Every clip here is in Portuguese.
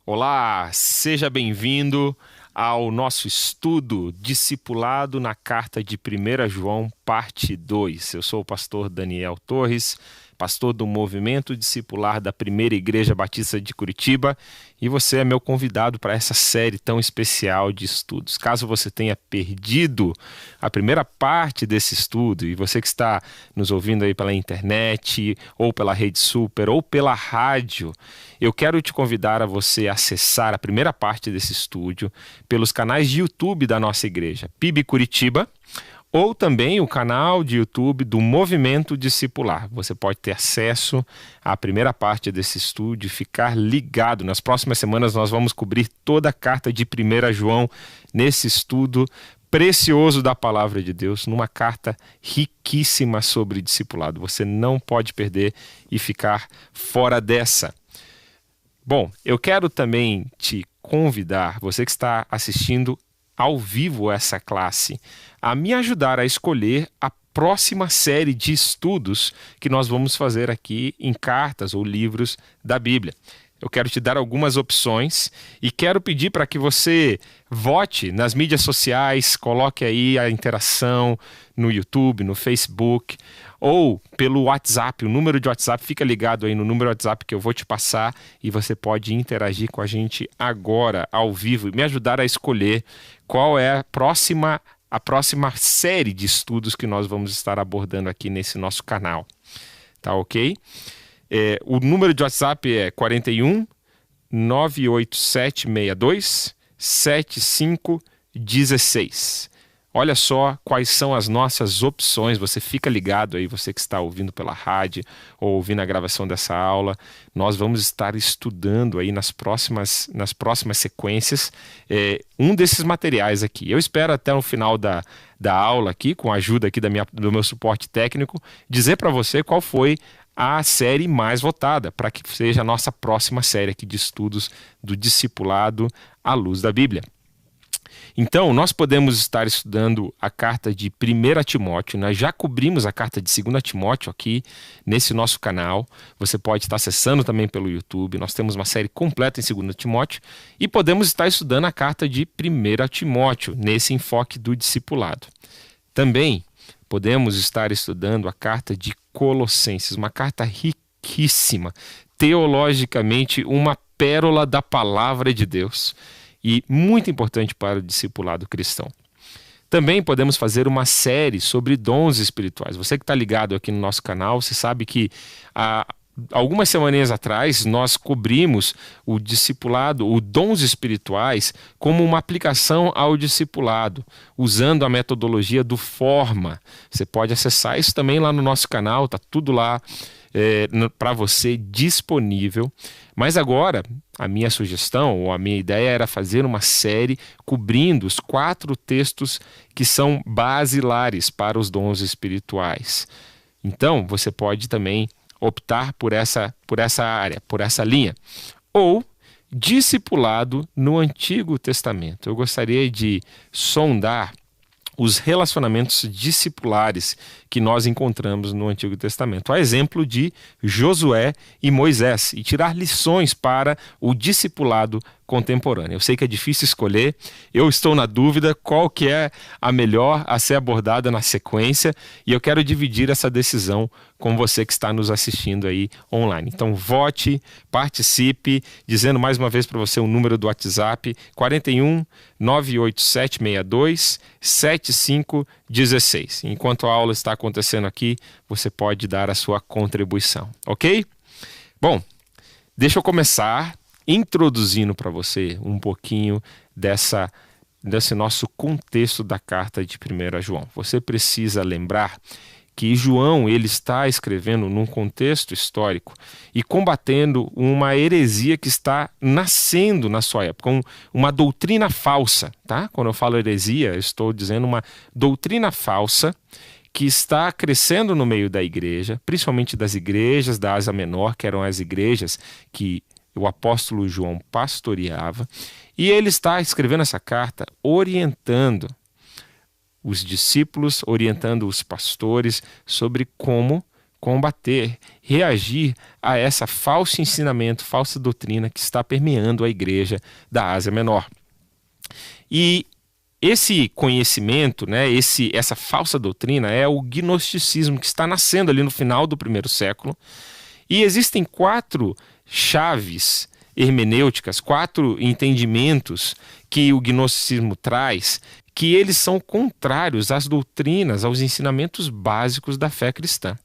Olá, seja bem-vindo ao nosso estudo Discipulado na Carta de 1 João, parte 2. Eu sou o pastor Daniel Torres, pastor do Movimento Discipular da Primeira Igreja Batista de Curitiba, e você é meu convidado para essa série tão especial de estudos. Caso você tenha perdido a primeira parte desse estudo, e você que está nos ouvindo aí pela internet, ou pela Rede Super, ou pela rádio, eu quero te convidar a você acessar a primeira parte desse estudo pelos canais de YouTube da nossa igreja, PIB Curitiba, ou também o canal de YouTube do Movimento Discipular. Você pode ter acesso à primeira parte desse estudo e ficar ligado. Nas próximas semanas nós vamos cobrir toda a carta de 1 João nesse estudo precioso da Palavra de Deus, numa carta riquíssima sobre discipulado. Você não pode perder e ficar fora dessa. Bom, eu quero também te convidar, você que está assistindo ao vivo essa classe, a me ajudar a escolher a próxima série de estudos que nós vamos fazer aqui em cartas ou livros da Bíblia. Eu quero te dar algumas opções e quero pedir para que você vote nas mídias sociais, coloque aí a interação no YouTube, no Facebook ou pelo WhatsApp, o número de WhatsApp, fica ligado aí no número de WhatsApp que eu vou te passar e você pode interagir com a gente agora, ao vivo, e me ajudar a escolher qual é a próxima série de estudos que nós vamos estar abordando aqui nesse nosso canal. Tá ok? O número de WhatsApp é 41 98762 7516. Olha só quais são as nossas opções. Você fica ligado aí, você que está ouvindo pela rádio ou ouvindo a gravação dessa aula. Nós vamos estar estudando aí nas próximas sequências um desses materiais aqui. Eu espero até o final da aula aqui, com a ajuda aqui do meu suporte técnico, dizer para você qual foi a série mais votada, para que seja a nossa próxima série aqui de estudos do discipulado à luz da Bíblia. Então, nós podemos estar estudando a carta de 1 Timóteo, nós já cobrimos a carta de 2 Timóteo aqui nesse nosso canal, você pode estar acessando também pelo YouTube, nós temos uma série completa em 2 Timóteo, e podemos estar estudando a carta de 1 Timóteo, nesse enfoque do discipulado. Também podemos estar estudando a carta de Colossenses, uma carta riquíssima, teologicamente uma pérola da palavra de Deus e muito importante para o discipulado cristão. Também podemos fazer uma série sobre dons espirituais. Você que está ligado aqui no nosso canal, você sabe que algumas semanas atrás nós cobrimos o discipulado, os dons espirituais, como uma aplicação ao discipulado, usando a metodologia do Forma. Você pode acessar isso também lá no nosso canal, está tudo lá para você disponível. Mas agora, a minha sugestão, ou a minha ideia era fazer uma série cobrindo os 4 textos que são basilares para os dons espirituais. Então, você pode também optar por essa área, por essa linha. Ou discipulado no Antigo Testamento. Eu gostaria de sondar os relacionamentos discipulares que nós encontramos no Antigo Testamento, a exemplo de Josué e Moisés, e tirar lições para o discipulado contemporâneo. Eu sei que é difícil escolher, eu estou na dúvida qual que é a melhor a ser abordada na sequência, e eu quero dividir essa decisão com você que está nos assistindo aí online. Então vote, participe, dizendo mais uma vez para você o número do WhatsApp, 41 98762 7516. Enquanto a aula está acontecendo aqui, você pode dar a sua contribuição, ok? Bom, deixa eu começar introduzindo para você um pouquinho desse nosso contexto da carta de 1 João. Você precisa lembrar que João ele está escrevendo num contexto histórico e combatendo uma heresia que está nascendo na sua época, uma doutrina falsa, tá? Quando eu falo heresia, eu estou dizendo uma doutrina falsa que está crescendo no meio da igreja, principalmente das igrejas da Ásia Menor, que eram as igrejas que o apóstolo João pastoreava, e ele está escrevendo essa carta orientando os discípulos, orientando os pastores sobre como combater, reagir a essa falso ensinamento, falsa doutrina que está permeando a igreja da Ásia Menor. E esse conhecimento, né, essa falsa doutrina é o gnosticismo que está nascendo ali no final do primeiro século. E existem 4 chaves hermenêuticas, 4 entendimentos que o gnosticismo traz, que eles são contrários às doutrinas, aos ensinamentos básicos da fé cristã.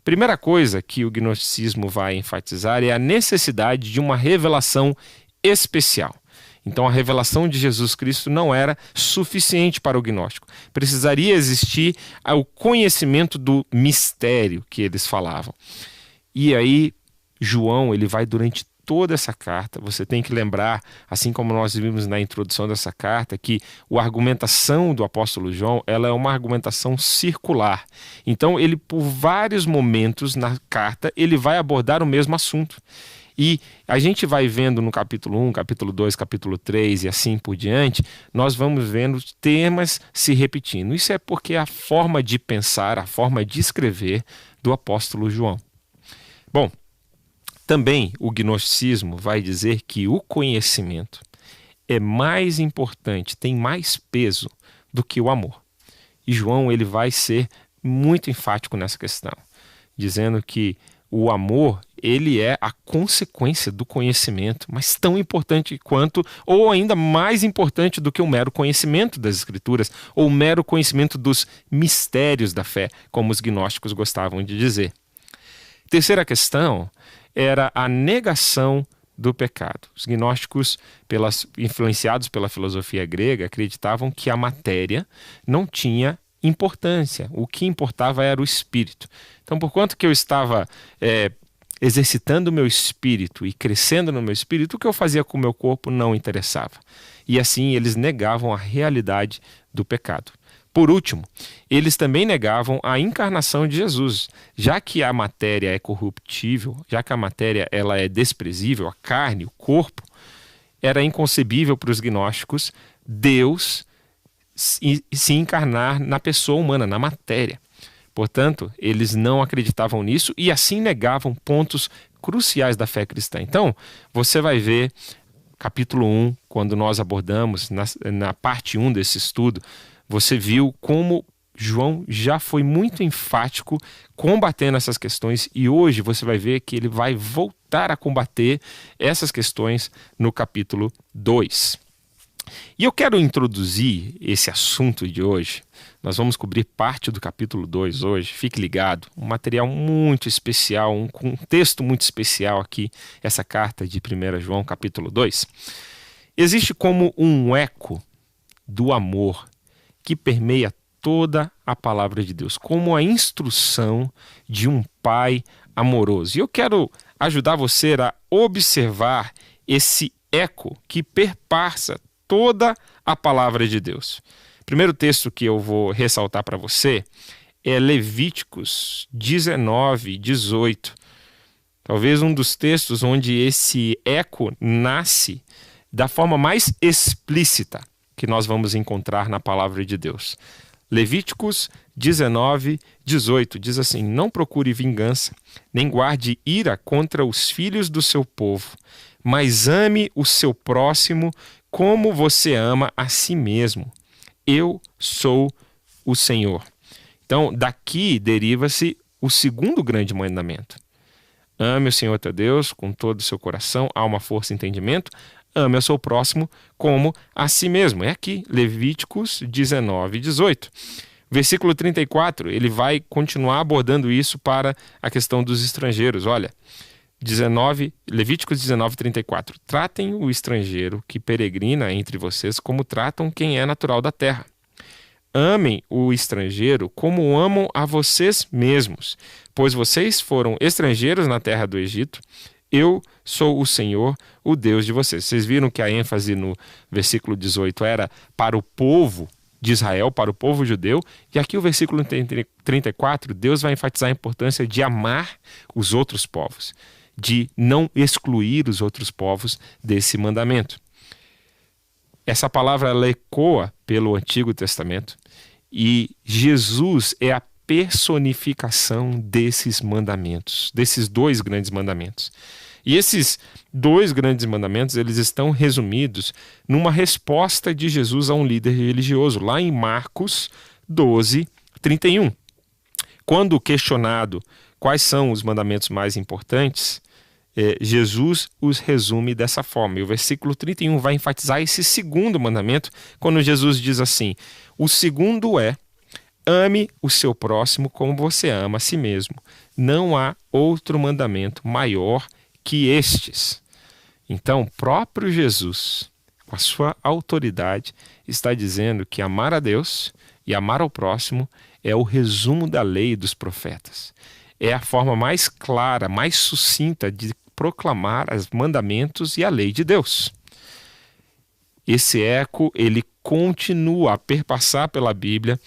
Primeira coisa que o gnosticismo vai enfatizar é a necessidade de uma revelação especial. Então a revelação de Jesus Cristo não era suficiente para o gnóstico. Precisaria existir o conhecimento do mistério que eles falavam. E aí João, ele vai durante toda essa carta, você tem que lembrar, assim como nós vimos na introdução dessa carta, que a argumentação do apóstolo João, ela é uma argumentação circular. Então ele, por vários momentos na carta, ele vai abordar o mesmo assunto. E a gente vai vendo no capítulo 1, capítulo 2, capítulo 3 e assim por diante, nós vamos vendo temas se repetindo. Isso é porque a forma de pensar, a forma de escrever do apóstolo João. Bom, também o gnosticismo vai dizer que o conhecimento é mais importante, tem mais peso do que o amor. E João, ele vai ser muito enfático nessa questão, dizendo que o amor, ele é a consequência do conhecimento, mas tão importante quanto, ou ainda mais importante do que o mero conhecimento das Escrituras, ou o mero conhecimento dos mistérios da fé, como os gnósticos gostavam de dizer. Terceira questão era a negação do pecado. Os gnósticos, influenciados pela filosofia grega, acreditavam que a matéria não tinha importância. O que importava era o espírito. Então, por quanto que eu estava exercitando o meu espírito e crescendo no meu espírito, o que eu fazia com o meu corpo não interessava. E assim eles negavam a realidade do pecado. Por último, eles também negavam a encarnação de Jesus. Já que a matéria é corruptível, já que a matéria ela é desprezível, a carne, o corpo, era inconcebível para os gnósticos Deus se encarnar na pessoa humana, na matéria. Portanto, eles não acreditavam nisso e assim negavam pontos cruciais da fé cristã. Então, você vai ver capítulo 1, quando nós abordamos na parte 1 desse estudo, você viu como João já foi muito enfático combatendo essas questões e hoje você vai ver que ele vai voltar a combater essas questões no capítulo 2. E eu quero introduzir esse assunto de hoje. Nós vamos cobrir parte do capítulo 2 hoje. Fique ligado, um material muito especial, um contexto muito especial aqui, essa carta de 1 João, capítulo 2. Existe como um eco do amor que permeia toda a palavra de Deus, como a instrução de um pai amoroso. E eu quero ajudar você a observar esse eco que perpassa toda a palavra de Deus. O primeiro texto que eu vou ressaltar para você é Levíticos 19, 18. Talvez um dos textos onde esse eco nasce da forma mais explícita que nós vamos encontrar na palavra de Deus. Levíticos 19, 18 diz assim: não procure vingança, nem guarde ira contra os filhos do seu povo, mas ame o seu próximo como você ama a si mesmo. Eu sou o Senhor. Então, daqui deriva-se o segundo grande mandamento. Ame o Senhor teu Deus com todo o seu coração, alma, força e entendimento. Ame ao seu próximo como a si mesmo. É aqui, Levíticos 19, 18. Versículo 34, ele vai continuar abordando isso para a questão dos estrangeiros. Olha, Levíticos 19, 34. Tratem o estrangeiro que peregrina entre vocês como tratam quem é natural da terra. Amem o estrangeiro como amam a vocês mesmos, pois vocês foram estrangeiros na terra do Egito. Eu sou o Senhor, o Deus de vocês. Vocês viram que a ênfase no versículo 18 era para o povo de Israel, para o povo judeu. E aqui o versículo 34, Deus vai enfatizar a importância de amar os outros povos, de não excluir os outros povos desse mandamento. Essa palavra ela ecoa pelo Antigo Testamento e Jesus é a personificação desses mandamentos, desses 2 grandes mandamentos. E esses 2 grandes mandamentos, eles estão resumidos numa resposta de Jesus a um líder religioso, lá em Marcos 12, 31. Quando questionado quais são os mandamentos mais importantes, Jesus os resume dessa forma. E o versículo 31 vai enfatizar esse segundo mandamento, quando Jesus diz assim: o segundo é: ame o seu próximo como você ama a si mesmo. Não há outro mandamento maior que estes. Então, o próprio Jesus, com a sua autoridade, está dizendo que amar a Deus e amar ao próximo é o resumo da lei e dos profetas. É a forma mais clara, mais sucinta de proclamar os mandamentos e a lei de Deus. Esse eco, ele continua a perpassar pela Bíblia.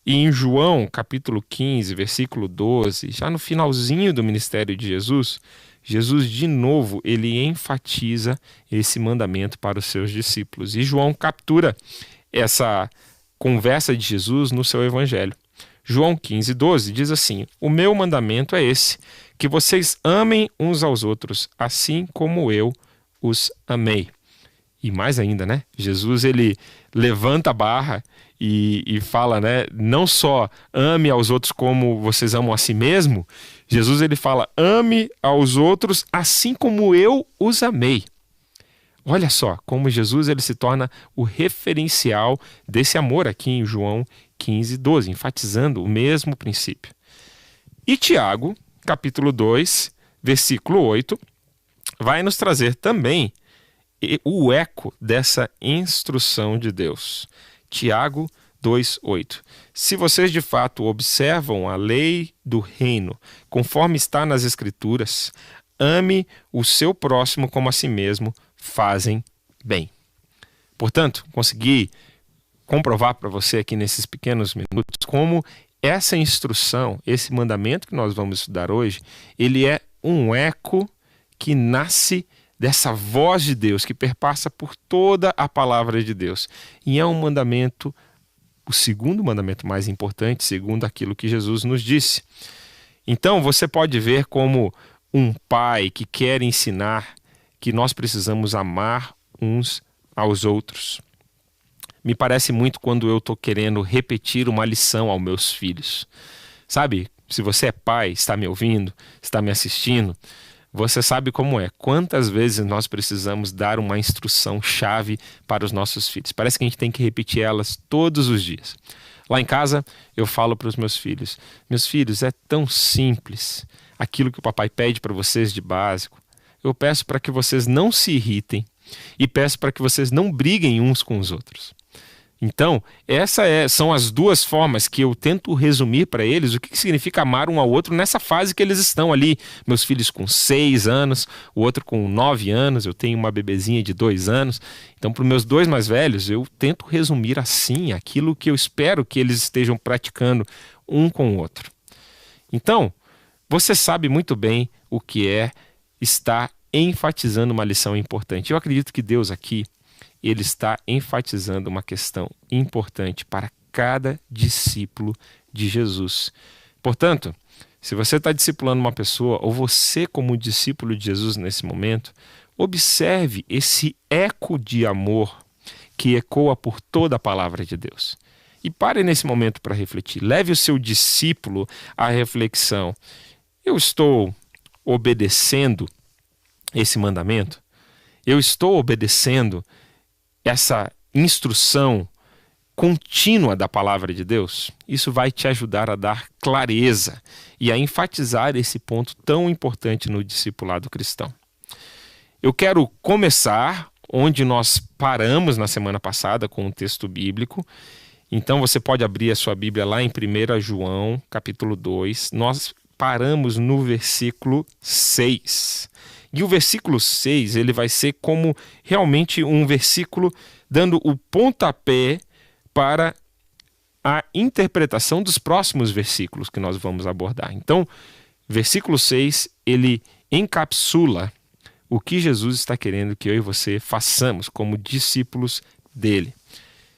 E em João, capítulo 15, versículo 12, já no finalzinho do ministério de Jesus, Jesus, de novo, ele enfatiza esse mandamento para os seus discípulos. E João captura essa conversa de Jesus no seu evangelho. João 15, 12 diz assim: o meu mandamento é esse, que vocês amem uns aos outros, assim como eu os amei. E mais ainda, né? Jesus, ele levanta a barra e fala, né? Não só ame aos outros como vocês amam a si mesmo. Jesus, ele fala: ame aos outros assim como eu os amei. Olha só como Jesus, ele se torna o referencial desse amor aqui em João 15, 12, enfatizando o mesmo princípio. E Tiago, capítulo 2, versículo 8, vai nos trazer também o eco dessa instrução de Deus. Tiago 2:8. Se vocês de fato observam a lei do reino, conforme está nas Escrituras, ame o seu próximo como a si mesmo, fazem bem. Portanto, consegui comprovar para você aqui nesses pequenos minutos como essa instrução, esse mandamento que nós vamos estudar hoje, ele é um eco que nasce dessa voz de Deus, que perpassa por toda a palavra de Deus. E é um mandamento, o segundo mandamento mais importante, segundo aquilo que Jesus nos disse. Então, você pode ver como um pai que quer ensinar que nós precisamos amar uns aos outros. Me parece muito quando eu estou querendo repetir uma lição aos meus filhos. Sabe, se você é pai, está me ouvindo, está me assistindo, você sabe como é. Quantas vezes nós precisamos dar uma instrução-chave para os nossos filhos? Parece que a gente tem que repetir elas todos os dias. Lá em casa, eu falo para os meus filhos: meus filhos, é tão simples aquilo que o papai pede para vocês de básico. Eu peço para que vocês não se irritem e peço para que vocês não briguem uns com os outros. Então, são as 2 formas que eu tento resumir para eles o que significa amar um ao outro nessa fase que eles estão ali. Meus filhos com 6 anos, o outro com 9 anos, eu tenho uma bebezinha de 2 anos. Então, para os meus 2 mais velhos, eu tento resumir assim aquilo que eu espero que eles estejam praticando um com o outro. Então, você sabe muito bem o que é estar enfatizando uma lição importante. Eu acredito que Deus aqui, ele está enfatizando uma questão importante para cada discípulo de Jesus. Portanto, se você está discipulando uma pessoa, ou você como discípulo de Jesus nesse momento, observe esse eco de amor que ecoa por toda a palavra de Deus. E pare nesse momento para refletir. Leve o seu discípulo à reflexão. Eu estou obedecendo esse mandamento? Eu estou obedecendo essa instrução contínua da palavra de Deus? Isso vai te ajudar a dar clareza e a enfatizar esse ponto tão importante no discipulado cristão. Eu quero começar onde nós paramos na semana passada com um texto bíblico. Então você pode abrir a sua Bíblia lá em 1 João, capítulo 2. Nós paramos no versículo 6. E o versículo 6, ele vai ser como realmente um versículo dando o pontapé para a interpretação dos próximos versículos que nós vamos abordar. Então, versículo 6, ele encapsula o que Jesus está querendo que eu e você façamos como discípulos dele.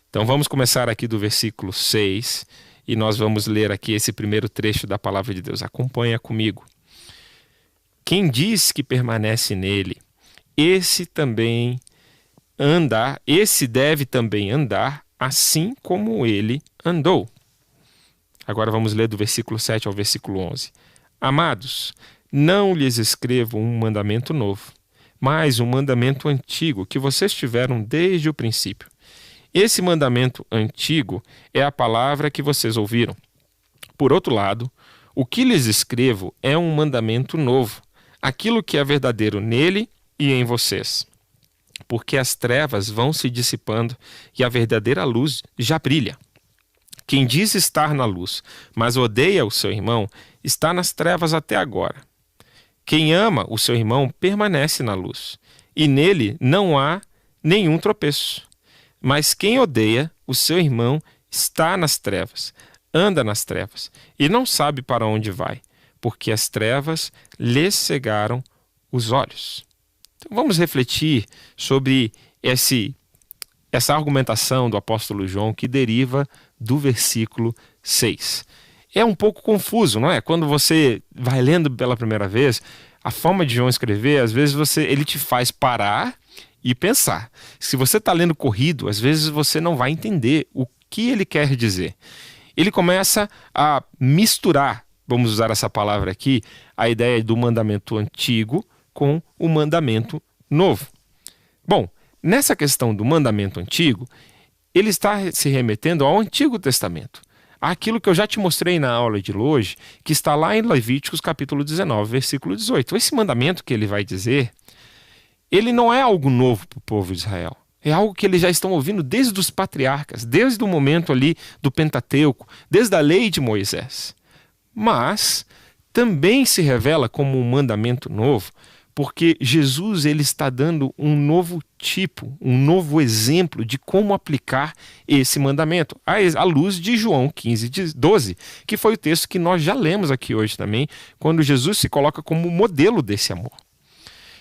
Então, vamos começar aqui do versículo 6 e nós vamos ler aqui esse primeiro trecho da palavra de Deus. Acompanha comigo. Quem diz que permanece nele, esse deve também andar assim como ele andou. Agora vamos ler do versículo 7 ao versículo 11. Amados, não lhes escrevo um mandamento novo, mas um mandamento antigo que vocês tiveram desde o princípio. Esse mandamento antigo é a palavra que vocês ouviram. Por outro lado, o que lhes escrevo é um mandamento novo, aquilo que é verdadeiro nele e em vocês. Porque as trevas vão se dissipando e a verdadeira luz já brilha. Quem diz estar na luz, mas odeia o seu irmão, está nas trevas até agora. Quem ama o seu irmão permanece na luz, e nele não há nenhum tropeço. Mas quem odeia o seu irmão está nas trevas, anda nas trevas, e não sabe para onde vai, porque as trevas lhe cegaram os olhos. Então, vamos refletir sobre essa argumentação do apóstolo João que deriva do versículo 6. É um pouco confuso, não é? Quando você vai lendo pela primeira vez, a forma de João escrever, às vezes ele te faz parar e pensar. Se você está lendo corrido, às vezes você não vai entender o que ele quer dizer. Ele começa a misturar, vamos usar essa palavra aqui, a ideia do mandamento antigo com o mandamento novo. Bom, nessa questão do mandamento antigo, ele está se remetendo ao Antigo Testamento. Aquilo que eu já te mostrei na aula de hoje, que está lá em Levíticos capítulo 19, versículo 18. Esse mandamento que ele vai dizer, ele não é algo novo para o povo de Israel. É algo que eles já estão ouvindo desde os patriarcas, desde o momento ali do Pentateuco, desde a lei de Moisés. Mas também se revela como um mandamento novo, porque Jesus ele está dando um novo tipo, um novo exemplo de como aplicar esse mandamento, à luz de João 15, 12, que foi o texto que nós já lemos aqui hoje também, quando Jesus se coloca como modelo desse amor.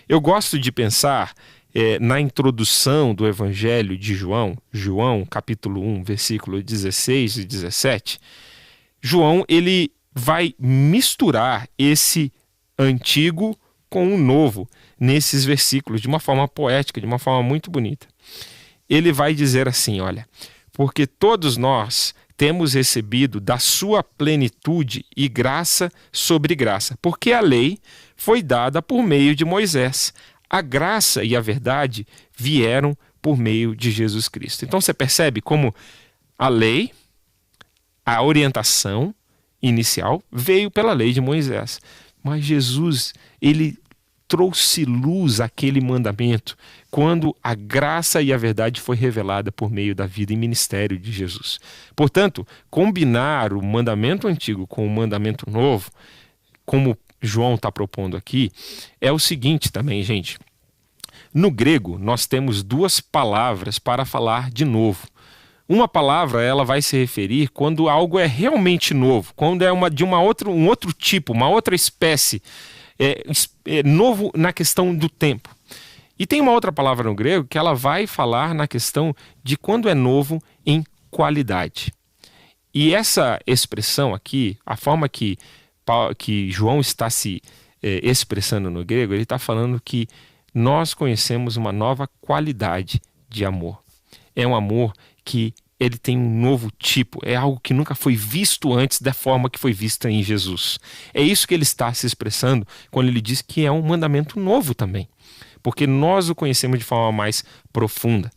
Eu gosto de pensar na introdução do Evangelho de João, capítulo 1, versículo 16 e 17, João ele vai misturar esse antigo com o novo nesses versículos, de uma forma poética, de uma forma muito bonita. Ele vai dizer assim, olha, porque todos nós temos recebido da sua plenitude e graça sobre graça, porque a lei foi dada por meio de Moisés. A graça e a verdade vieram por meio de Jesus Cristo. Então você percebe como a lei, a orientação inicial veio pela lei de Moisés. Mas Jesus, ele trouxe luz àquele mandamento quando a graça e a verdade foi revelada por meio da vida e ministério de Jesus. Portanto, combinar o mandamento antigo com o mandamento novo, como João está propondo aqui, é o seguinte também, gente. No grego, nós temos duas palavras para falar de novo. Uma palavra ela vai se referir quando algo é realmente novo, quando é um outro tipo, uma outra espécie, novo na questão do tempo. E tem uma outra palavra no grego que ela vai falar na questão de quando é novo em qualidade. E essa expressão aqui, a forma que João está se expressando no grego, ele está falando que nós conhecemos uma nova qualidade de amor. É um amor que ele tem um novo tipo, é algo que nunca foi visto antes da forma que foi vista em Jesus. É isso que ele está se expressando quando ele diz que é um mandamento novo também, porque nós o conhecemos de forma mais profunda.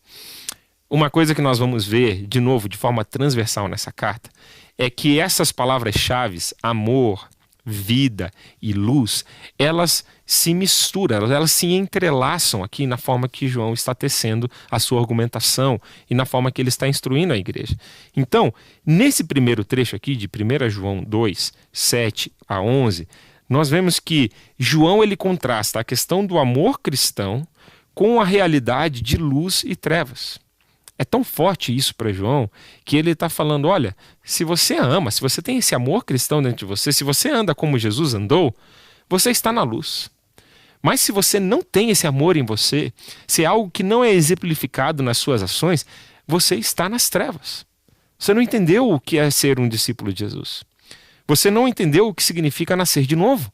Uma coisa que nós vamos ver, de novo, de forma transversal nessa carta, é que essas palavras-chave, amor, vida e luz, elas se misturam, elas se entrelaçam aqui na forma que João está tecendo a sua argumentação e na forma que ele está instruindo a igreja. Então, nesse primeiro trecho aqui de 1 João 2, 7 a 11, nós vemos que João ele contrasta a questão do amor cristão com a realidade de luz e trevas. É tão forte isso para João que ele está falando, olha, se você ama, se você tem esse amor cristão dentro de você, se você anda como Jesus andou, você está na luz. Mas se você não tem esse amor em você, se é algo que não é exemplificado nas suas ações, você está nas trevas. Você não entendeu o que é ser um discípulo de Jesus. Você não entendeu o que significa nascer de novo.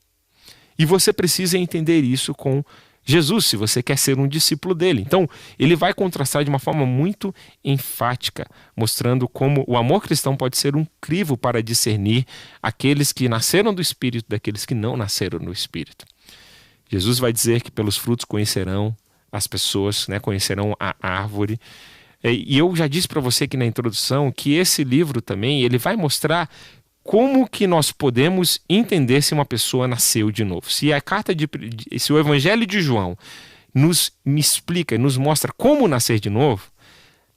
E você precisa entender isso com Jesus, se você quer ser um discípulo dele. Então, ele vai contrastar de uma forma muito enfática, mostrando como o amor cristão pode ser um crivo para discernir aqueles que nasceram do Espírito daqueles que não nasceram do Espírito. Jesus vai dizer que pelos frutos conhecerão as pessoas, né, conhecerão a árvore. E eu já disse para você aqui na introdução que esse livro também ele vai mostrar como que nós podemos entender se uma pessoa nasceu de novo. Se se o Evangelho de João me explica, nos mostra como nascer de novo,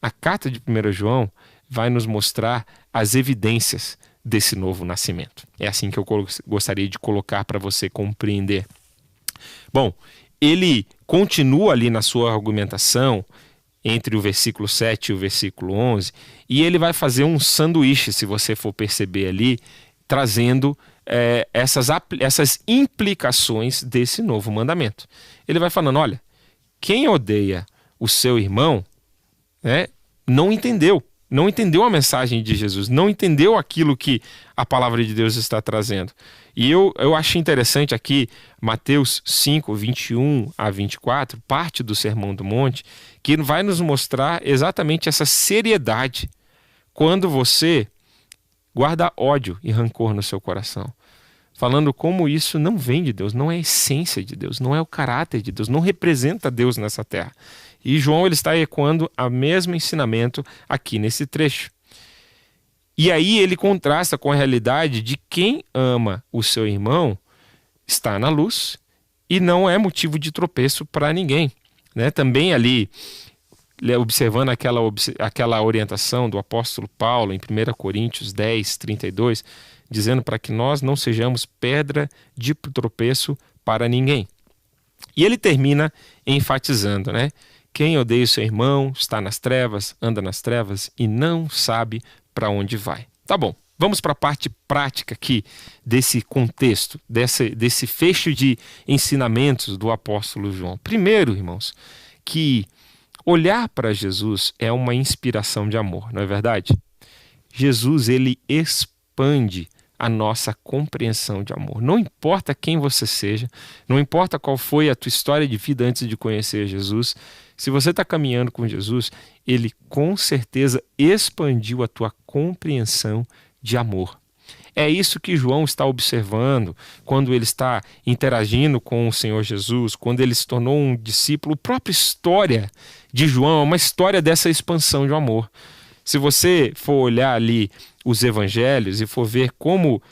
a carta de 1 João vai nos mostrar as evidências desse novo nascimento. É assim que eu gostaria de colocar para você compreender. Bom, ele continua ali na sua argumentação entre o versículo 7 e o versículo 11, e ele vai fazer um sanduíche, se você for perceber ali, trazendo essas implicações desse novo mandamento. Ele vai falando, olha, quem odeia o seu irmão, né, não entendeu a mensagem de Jesus, não entendeu aquilo que a palavra de Deus está trazendo. E eu achei interessante aqui, Mateus 5, 21 a 24, parte do Sermão do Monte, que vai nos mostrar exatamente essa seriedade quando você guarda ódio e rancor no seu coração. Falando como isso não vem de Deus, não é a essência de Deus, não é o caráter de Deus, não representa Deus nessa terra. E João ele está ecoando o mesmo ensinamento aqui nesse trecho. E aí ele contrasta com a realidade de quem ama o seu irmão está na luz e não é motivo de tropeço para ninguém. Né? Também ali, observando aquela orientação do apóstolo Paulo em 1 Coríntios 10, 32, dizendo para que nós não sejamos pedra de tropeço para ninguém. E ele termina enfatizando, né? Quem odeia o seu irmão está nas trevas, anda nas trevas e não sabe para onde vai. Tá bom, vamos para a parte prática aqui desse contexto, desse fecho de ensinamentos do apóstolo João. Primeiro, irmãos, que olhar para Jesus é uma inspiração de amor, não é verdade? Jesus, ele expande a nossa compreensão de amor. Não importa quem você seja, não importa qual foi a tua história de vida antes de conhecer Jesus, se você está caminhando com Jesus, ele com certeza expandiu a tua compreensão de amor. É isso que João está observando quando ele está interagindo com o Senhor Jesus, quando ele se tornou um discípulo. A própria história de João é uma história dessa expansão de amor. Se você for olhar ali os evangelhos e for ver como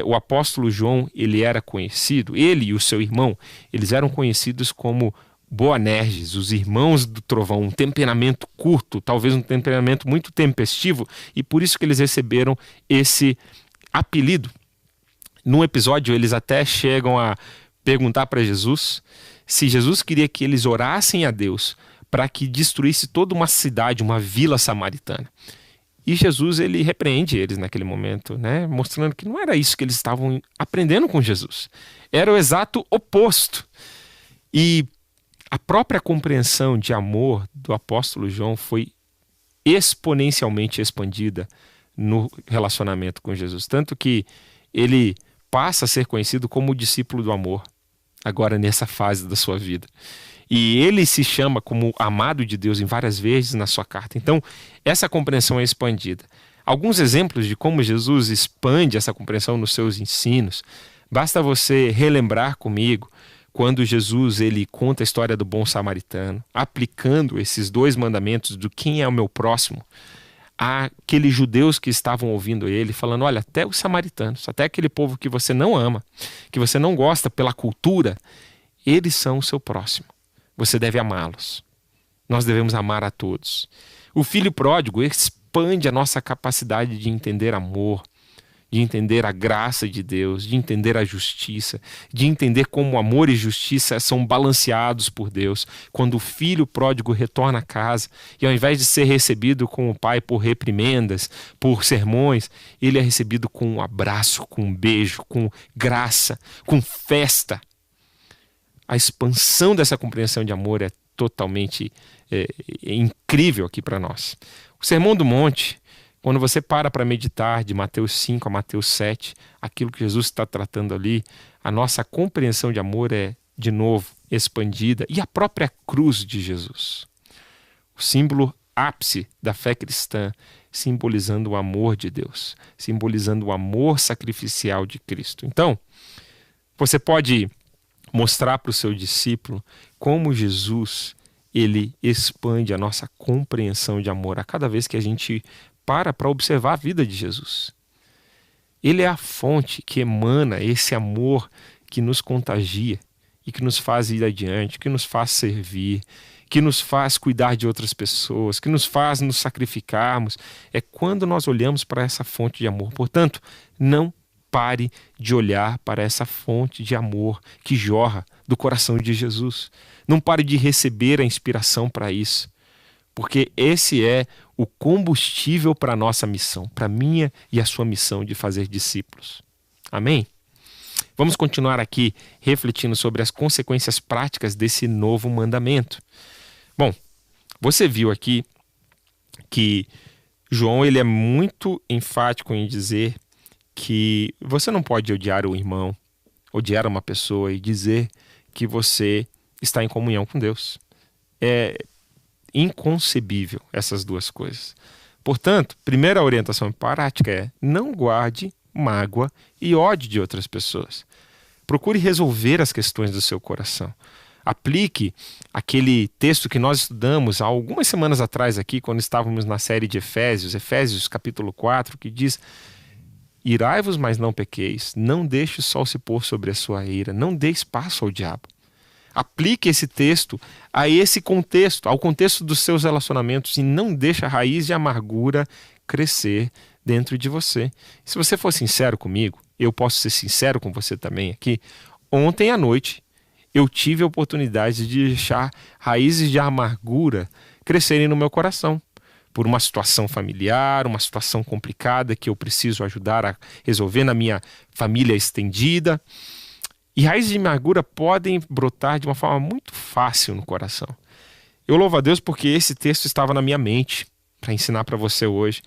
o apóstolo João ele era conhecido, ele e o seu irmão, eles eram conhecidos como Boanerges, os irmãos do trovão, um temperamento curto, talvez um temperamento muito tempestivo, e por isso que eles receberam esse apelido. Num episódio, eles até chegam a perguntar para Jesus se Jesus queria que eles orassem a Deus para que destruísse toda uma cidade, uma vila samaritana. E Jesus, ele repreende eles naquele momento, né? Mostrando que não era isso que eles estavam aprendendo com Jesus. Era o exato oposto. E a própria compreensão de amor do apóstolo João foi exponencialmente expandida no relacionamento com Jesus. Tanto que ele passa a ser conhecido como o discípulo do amor, agora nessa fase da sua vida. E ele se chama como amado de Deus em várias vezes na sua carta. Então, essa compreensão é expandida. Alguns exemplos de como Jesus expande essa compreensão nos seus ensinos. Basta você relembrar comigo quando Jesus ele conta a história do bom samaritano, aplicando esses dois mandamentos do quem é o meu próximo, àqueles judeus que estavam ouvindo ele, falando, olha, até os samaritanos, até aquele povo que você não ama, que você não gosta pela cultura, eles são o seu próximo. Você deve amá-los. Nós devemos amar a todos. O filho pródigo expande a nossa capacidade de entender amor, de entender a graça de Deus, de entender a justiça, de entender como amor e justiça são balanceados por Deus. Quando o filho pródigo retorna a casa e ao invés de ser recebido com o pai por reprimendas, por sermões, ele é recebido com um abraço, com um beijo, com graça, com festa. A expansão dessa compreensão de amor é totalmente incrível aqui para nós. O Sermão do Monte, Quando você para meditar de Mateus 5 a Mateus 7, aquilo que Jesus está tratando ali, a nossa compreensão de amor é, de novo, expandida. E a própria cruz de Jesus, o símbolo ápice da fé cristã, simbolizando o amor de Deus, simbolizando o amor sacrificial de Cristo. Então, você pode mostrar para o seu discípulo como Jesus, ele expande a nossa compreensão de amor a cada vez que a gente para observar a vida de Jesus. Ele é a fonte que emana esse amor que nos contagia e que nos faz ir adiante, que nos faz servir, que nos faz cuidar de outras pessoas, que nos faz nos sacrificarmos. É quando nós olhamos para essa fonte de amor. Portanto, não pare de olhar para essa fonte de amor que jorra do coração de Jesus. Não pare de receber a inspiração para isso, porque esse é o combustível para a nossa missão, para a minha e a sua missão de fazer discípulos. Amém? Vamos continuar aqui refletindo sobre as consequências práticas desse novo mandamento. Bom, você viu aqui que João ele é muito enfático em dizer que você não pode odiar o irmão, odiar uma pessoa e dizer que você está em comunhão com Deus. É inconcebível essas duas coisas. Portanto, primeira orientação prática é: não guarde mágoa e ódio de outras pessoas. Procure resolver as questões do seu coração. Aplique aquele texto que nós estudamos há algumas semanas atrás aqui, quando estávamos na série de Efésios capítulo 4, que diz: irai-vos, mas não pequeis, não deixe o sol se pôr sobre a sua ira, não dê espaço ao diabo. Aplique esse texto a esse contexto, ao contexto dos seus relacionamentos, e não deixe a raiz de amargura crescer dentro de você. Se você for sincero comigo, eu posso ser sincero com você também aqui. Ontem à noite eu tive a oportunidade de deixar raízes de amargura crescerem no meu coração, por uma situação familiar, uma situação complicada que eu preciso ajudar a resolver na minha família estendida. E raízes de amargura podem brotar de uma forma muito fácil no coração. Eu louvo a Deus porque esse texto estava na minha mente para ensinar para você hoje.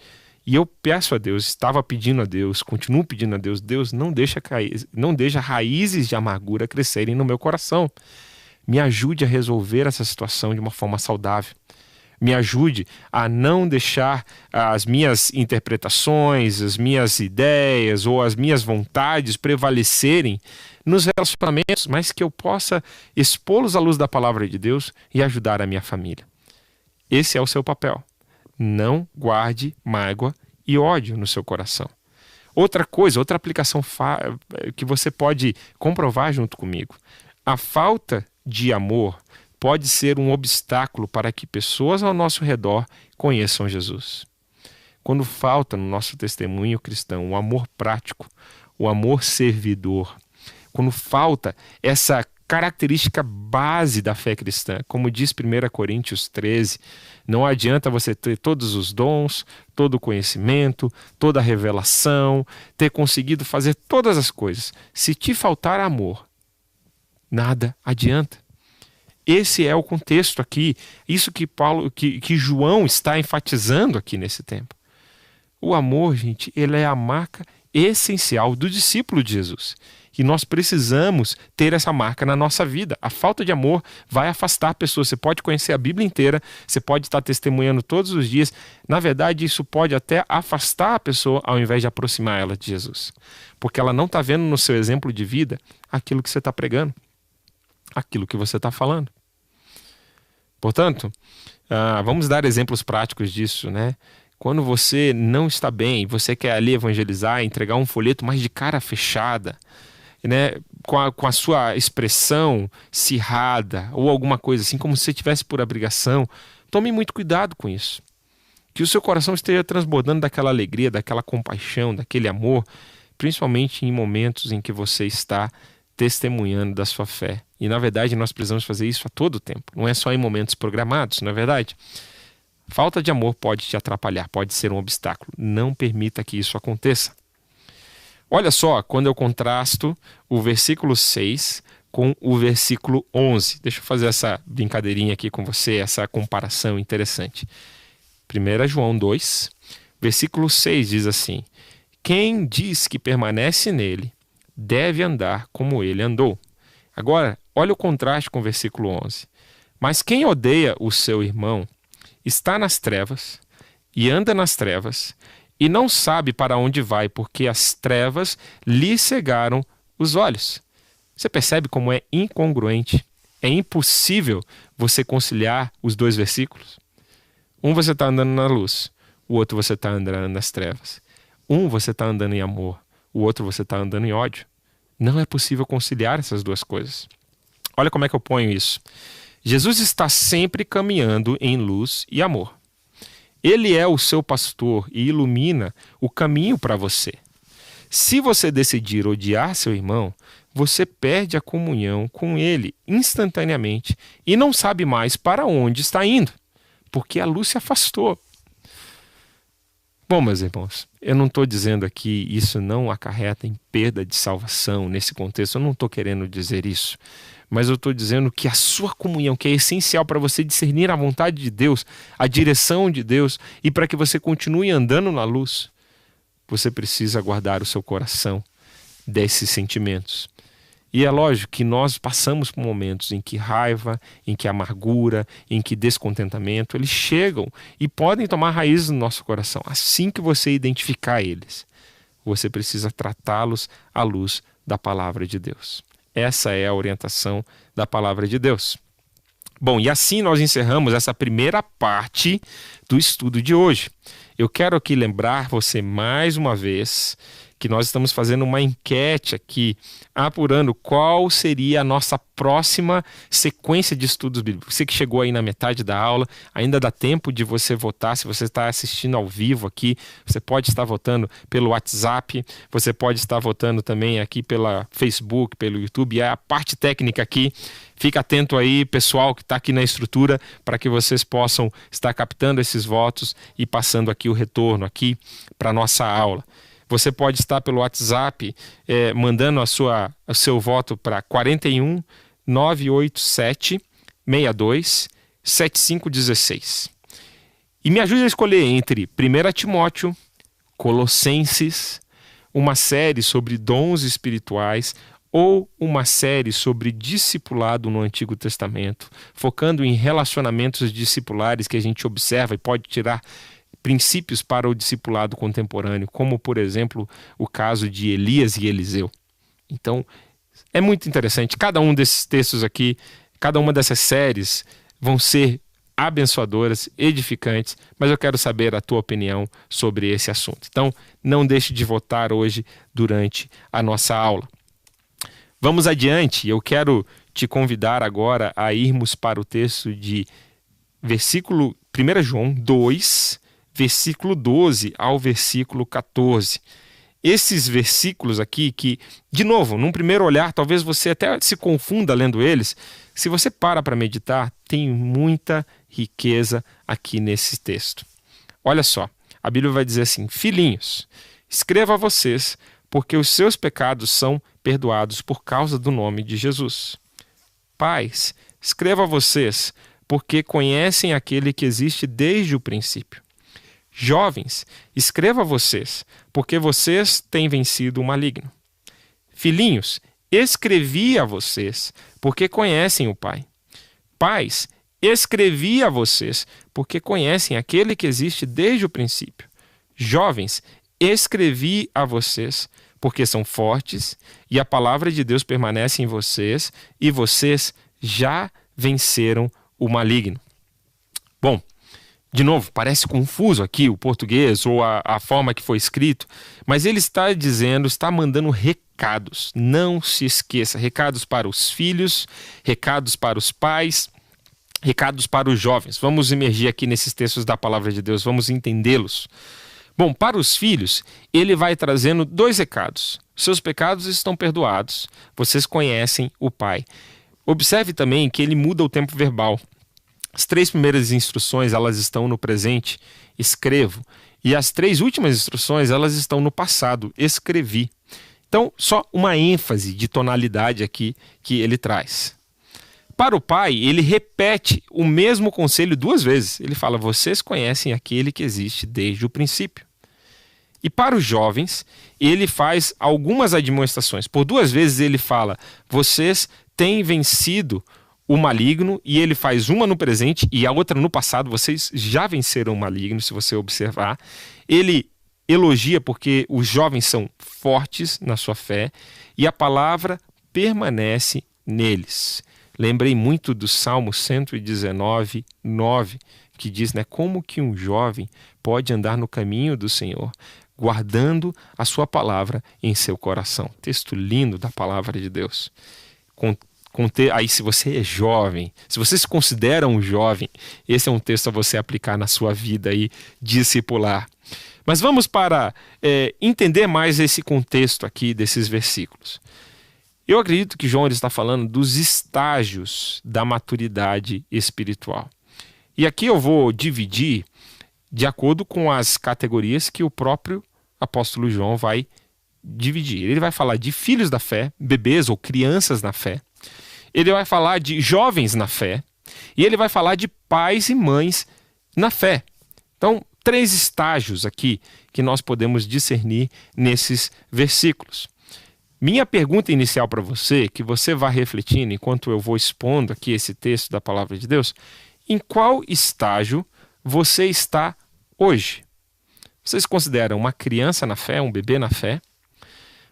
E eu peço a Deus, estava pedindo a Deus, continuo pedindo a Deus: Deus, não deixa raízes de amargura crescerem no meu coração. Me ajude a resolver essa situação de uma forma saudável. Me ajude a não deixar as minhas interpretações, as minhas ideias ou as minhas vontades prevalecerem nos relacionamentos, mas que eu possa expô-los à luz da palavra de Deus e ajudar a minha família. Esse é o seu papel. Não guarde mágoa e ódio no seu coração. Outra coisa, outra aplicação que você pode comprovar junto comigo: a falta de amor pode ser um obstáculo para que pessoas ao nosso redor conheçam Jesus. Quando falta no nosso testemunho cristão o amor prático, o amor servidor, quando falta essa característica base da fé cristã, como diz 1 Coríntios 13, não adianta você ter todos os dons, todo o conhecimento, toda a revelação, ter conseguido fazer todas as coisas. Se te faltar amor, nada adianta. Esse é o contexto aqui, isso que João está enfatizando aqui nesse tempo. O amor, gente, ele é a marca essencial do discípulo de Jesus. E nós precisamos ter essa marca na nossa vida. A falta de amor vai afastar pessoas. Você pode conhecer a Bíblia inteira, você pode estar testemunhando todos os dias. Na verdade, isso pode até afastar a pessoa ao invés de aproximar ela de Jesus. Porque ela não está vendo no seu exemplo de vida aquilo que você está pregando, aquilo que você está falando. Portanto, vamos dar exemplos práticos disso, né? Quando você não está bem, você quer ali evangelizar, entregar um folheto, mas de cara fechada, né? Com a sua expressão cerrada ou alguma coisa assim, como se você tivesse por obrigação, tome muito cuidado com isso. Que o seu coração esteja transbordando daquela alegria, daquela compaixão, daquele amor, principalmente em momentos em que você está testemunhando da sua fé. E na verdade nós precisamos fazer isso a todo tempo, não é só em momentos programados, não é verdade? Falta de amor pode te atrapalhar, pode ser um obstáculo. Não permita que isso aconteça. Olha só, quando eu contrasto o versículo 6 com o versículo 11. Deixa eu fazer essa brincadeirinha aqui com você, essa comparação interessante. 1 João 2, Versículo 6 diz assim: quem diz que permanece nele deve andar como ele andou. Agora, olha o contraste com o versículo 11. Mas quem odeia o seu irmão está nas trevas e anda nas trevas e não sabe para onde vai, porque as trevas lhe cegaram os olhos. Você percebe como é incongruente? É impossível você conciliar os dois versículos. Um você está andando na luz, o outro você está andando nas trevas. Um você está andando em amor, o outro você está andando em ódio. Não é possível conciliar essas duas coisas. Olha como é que eu ponho isso. Jesus está sempre caminhando em luz e amor. Ele é o seu pastor e ilumina o caminho para você. Se você decidir odiar seu irmão, você perde a comunhão com ele instantaneamente e não sabe mais para onde está indo, porque a luz se afastou. Bom, meus irmãos, eu não estou dizendo aqui isso não acarreta em perda de salvação nesse contexto, eu não estou querendo dizer isso, mas eu estou dizendo que a sua comunhão, que é essencial para você discernir a vontade de Deus, a direção de Deus e para que você continue andando na luz, você precisa guardar o seu coração desses sentimentos. E é lógico que nós passamos por momentos em que raiva, em que amargura, em que descontentamento, eles chegam e podem tomar raiz no nosso coração. Assim que você identificar eles, você precisa tratá-los à luz da palavra de Deus. Essa é a orientação da palavra de Deus. Bom, e assim nós encerramos essa primeira parte do estudo de hoje. Eu quero aqui lembrar você mais uma vez que nós estamos fazendo uma enquete aqui, apurando qual seria a nossa próxima sequência de estudos bíblicos. Você que chegou aí na metade da aula, ainda dá tempo de você votar. Se você está assistindo ao vivo aqui, você pode estar votando pelo WhatsApp, você pode estar votando também aqui pela Facebook, pelo YouTube. E a parte técnica aqui, fica atento aí, pessoal que está aqui na estrutura, para que vocês possam estar captando esses votos e passando aqui o retorno aqui para a nossa aula. Você pode estar pelo WhatsApp mandando o seu voto para 41 987 62 7516. E me ajude a escolher entre 1 Timóteo, Colossenses, uma série sobre dons espirituais ou uma série sobre discipulado no Antigo Testamento, focando em relacionamentos discipulares que a gente observa e pode tirar princípios para o discipulado contemporâneo, como, por exemplo, o caso de Elias e Eliseu. Então, é muito interessante. Cada um desses textos aqui, cada uma dessas séries vão ser abençoadoras, edificantes, mas eu quero saber a tua opinião sobre esse assunto. Então, não deixe de votar hoje durante a nossa aula. Vamos adiante. Eu quero te convidar agora a irmos para o texto de 1 João 2, versículo 12 ao versículo 14. Esses versículos aqui que, de novo, num primeiro olhar, talvez você até se confunda lendo eles. Se você para meditar, tem muita riqueza aqui nesse texto. Olha só, a Bíblia vai dizer assim: filhinhos, escrevo a vocês porque os seus pecados são perdoados por causa do nome de Jesus. Pais, escrevo a vocês porque conhecem aquele que existe desde o princípio. Jovens, escrevo a vocês, porque vocês têm vencido o maligno. Filhinhos, escrevi a vocês, porque conhecem o Pai. Pais, escrevi a vocês, porque conhecem aquele que existe desde o princípio. Jovens, escrevi a vocês, porque são fortes, e a palavra de Deus permanece em vocês, e vocês já venceram o maligno. Bom, de novo, parece confuso aqui o português ou a forma que foi escrito, mas ele está dizendo, está mandando recados. Não se esqueça, recados para os filhos, recados para os pais, recados para os jovens. Vamos imergir aqui nesses textos da palavra de Deus, vamos entendê-los. Bom, para os filhos, ele vai trazendo 2 recados. Seus pecados estão perdoados, vocês conhecem o Pai. Observe também que ele muda o tempo verbal. As 3 primeiras instruções, elas estão no presente, escrevo. E as 3 últimas instruções, elas estão no passado, escrevi. Então, só uma ênfase de tonalidade aqui que ele traz. Para o pai, ele repete o mesmo conselho 2 vezes. Ele fala, vocês conhecem aquele que existe desde o princípio. E para os jovens, ele faz algumas admoestações. Por 2 vezes ele fala, vocês têm vencido o maligno, e ele faz uma no presente e a outra no passado. Vocês já venceram o maligno, se você observar. Ele elogia porque os jovens são fortes na sua fé e a palavra permanece neles. Lembrei muito do Salmo 119, 9, que diz, como que um jovem pode andar no caminho do Senhor, guardando a sua palavra em seu coração. Texto lindo da palavra de Deus. Aí, se você é jovem, se você se considera um jovem, esse é um texto a você aplicar na sua vida aí, discipular. Mas vamos para entender mais esse contexto aqui desses versículos. Eu acredito que João está falando dos estágios da maturidade espiritual. E aqui eu vou dividir de acordo com as categorias que o próprio apóstolo João vai dividir. Ele vai falar de filhos da fé, bebês ou crianças na fé. Ele vai falar de jovens na fé. E ele vai falar de pais e mães na fé. Então, 3 estágios aqui que nós podemos discernir nesses versículos. Minha pergunta inicial para você, que você vai refletindo enquanto eu vou expondo aqui esse texto da palavra de Deus, em qual estágio você está hoje? Você se considera uma criança na fé, um bebê na fé?